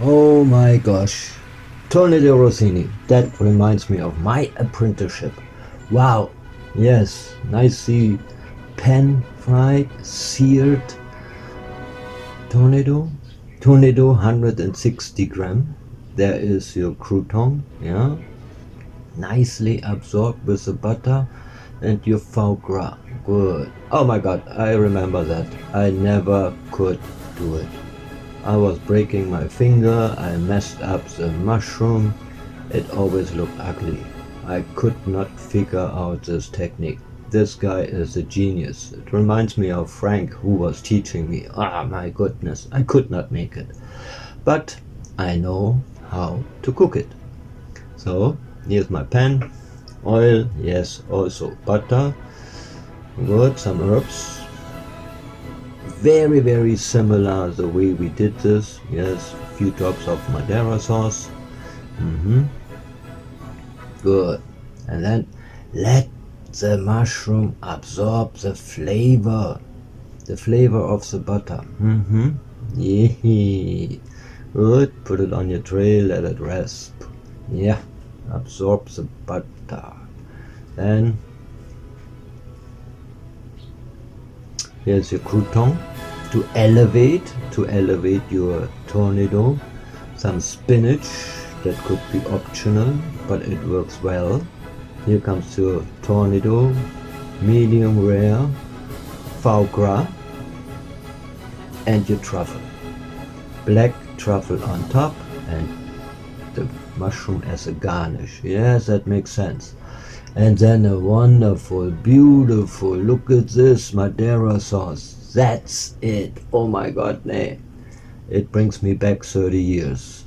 Oh my gosh. Tournedos Rossini. That reminds me of my apprenticeship. Wow. Yes. Nicely pan fried, seared tornado. Tornado 160 gram. There is your crouton. Yeah. Nicely absorbed with the butter and your foie gras. Good. Oh my god. I remember that. I never could do it. I was breaking my finger, I messed up the mushroom, it always looked ugly. I could not figure out this technique. This guy is a genius. It reminds me of Frank who was teaching me. Ah, my goodness, I could not make it. But I know how to cook it. So, here's my pan, oil, yes, also butter, good, some herbs. Very similar the way we did this. Yes, a few drops of Madeira sauce. Good. And then let the mushroom absorb the flavor of the butter. Yeah. Good. Put it on your tray, let it rest. Yeah, absorb the butter. Then here's your crouton to elevate your tornado. Some spinach, that could be optional, but it works well. Here comes your tornado, medium rare, foie gras, and your truffle. Black truffle on top, and the mushroom as a garnish. Yes, that makes sense. And then a wonderful, beautiful, look at this, Madeira sauce. That's it. Oh my god, nay. It brings me back 30 years.